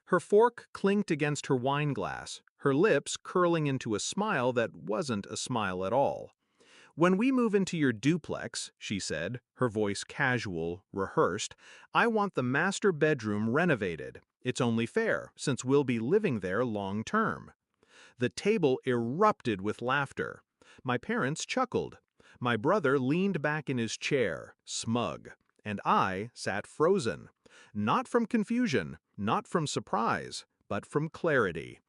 Her fork clinked against her wine glass, her lips curling into a smile that wasn't a smile at all. "When we move into your duplex," she said, her voice casual, rehearsed, "I want the master bedroom renovated. It's only fair, since we'll be living there long term." The table erupted with laughter. My parents chuckled. My brother leaned back in his chair, smug, and I sat frozen. Not from confusion, not from surprise, but from clarity.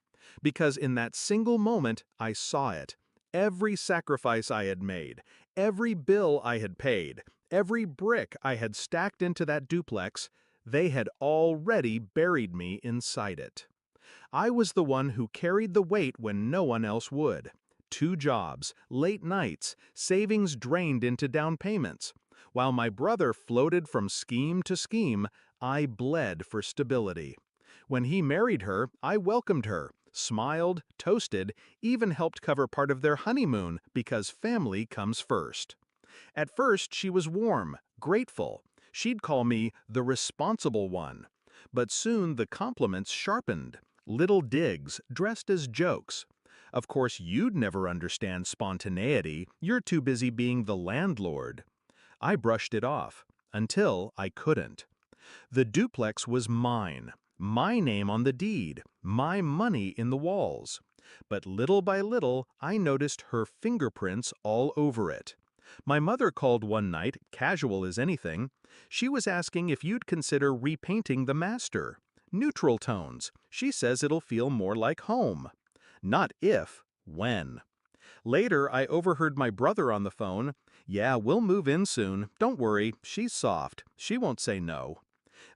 Because in that single moment, I saw it. Every sacrifice I had made, every bill I had paid, every brick I had stacked into that duplex, they had already buried me inside it. I was the one who carried the weight when no one else would. 2 jobs, late nights, savings drained into down payments. While my brother floated from scheme to scheme, I bled for stability. When he married her, I welcomed her, smiled, toasted, even helped cover part of their honeymoon because family comes first. At first, she was warm, grateful. She'd call me the responsible one. But soon the compliments sharpened. Little digs, dressed as jokes. "Of course you'd never understand spontaneity, you're too busy being the landlord." I brushed it off, until I couldn't. The duplex was mine, my name on the deed, my money in the walls. But little by little, I noticed her fingerprints all over it. My mother called one night, casual as anything. She was asking if you'd consider repainting the master. Neutral tones. She says it'll feel more like home. Not if, when. Later, I overheard my brother on the phone. "Yeah, we'll move in soon. Don't worry, she's soft. She won't say no."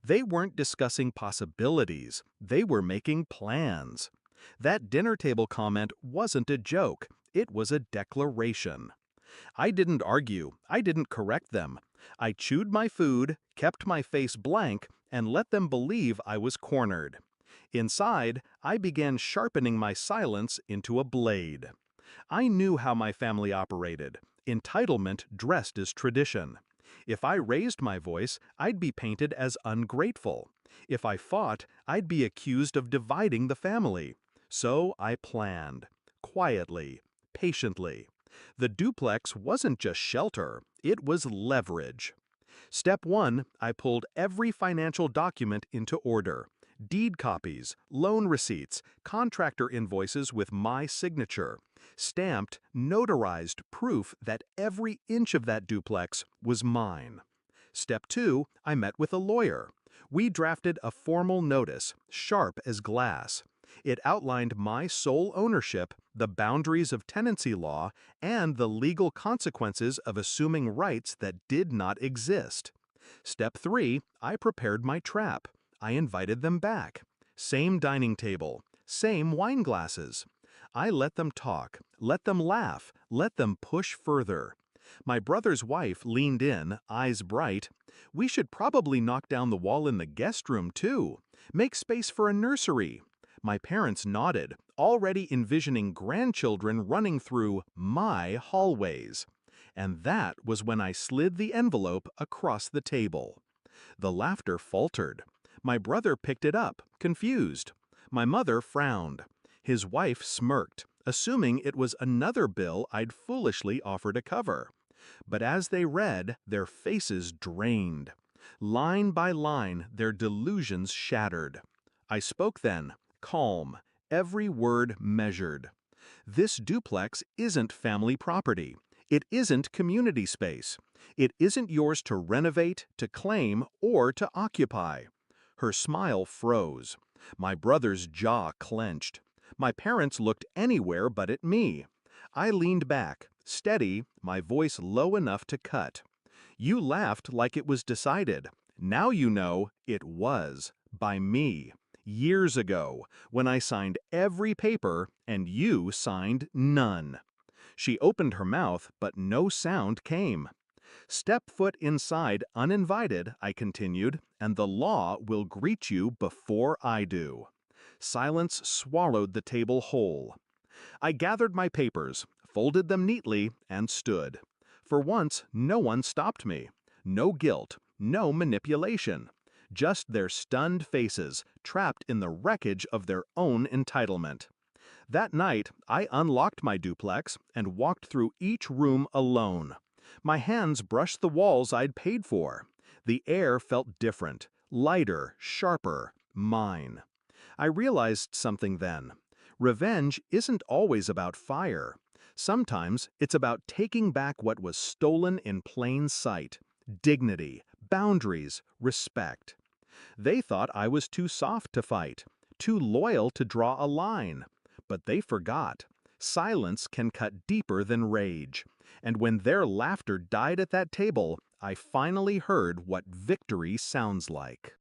They weren't discussing possibilities. They were making plans. That dinner table comment wasn't a joke. It was a declaration. I didn't argue. I didn't correct them. I chewed my food, kept my face blank, and let them believe I was cornered. Inside, I began sharpening my silence into a blade. I knew how my family operated. Entitlement dressed as tradition. If I raised my voice, I'd be painted as ungrateful. If I fought, I'd be accused of dividing the family. So I planned. Quietly. Patiently. The duplex wasn't just shelter, it was leverage. Step 1, I pulled every financial document into order. Deed copies, loan receipts, contractor invoices with my signature. Stamped, notarized proof that every inch of that duplex was mine. Step 2, I met with a lawyer. We drafted a formal notice, sharp as glass. It outlined my sole ownership, the boundaries of tenancy law, and the legal consequences of assuming rights that did not exist. Step 3, I prepared my trap. I invited them back. Same dining table, same wine glasses. I let them talk, let them laugh, let them push further. My brother's wife leaned in, eyes bright. "We should probably knock down the wall in the guest room, too. Make space for a nursery." My parents nodded, already envisioning grandchildren running through my hallways. And that was when I slid the envelope across the table. The laughter faltered. My brother picked it up, confused. My mother frowned. His wife smirked, assuming it was another bill I'd foolishly offered to cover. But as they read, their faces drained. Line by line, their delusions shattered. I spoke then, calm, every word measured. This duplex isn't family property. It isn't community space. It isn't yours to renovate, to claim, or to occupy. Her smile froze. My brother's jaw clenched. My parents looked anywhere but at me. I leaned back, steady, my voice low enough to cut. "You laughed like it was decided. Now you know it was, by me. Years ago, when I signed every paper and you signed none." She opened her mouth, but no sound came. "Step foot inside uninvited," I continued, "and the law will greet you before I do." Silence swallowed the table whole. I gathered my papers, folded them neatly, and stood. For once, no one stopped me. No guilt, no manipulation. just their stunned faces, trapped in the wreckage of their own entitlement. That night, I unlocked my duplex and walked through each room alone. My hands brushed the walls I'd paid for. The air felt different, lighter, sharper, mine. I realized something then. Revenge isn't always about fire. Sometimes it's about taking back what was stolen in plain sight. Dignity, boundaries, respect. They thought I was too soft to fight, too loyal to draw a line. But they forgot. Silence can cut deeper than rage. And when their laughter died at that table, I finally heard what victory sounds like.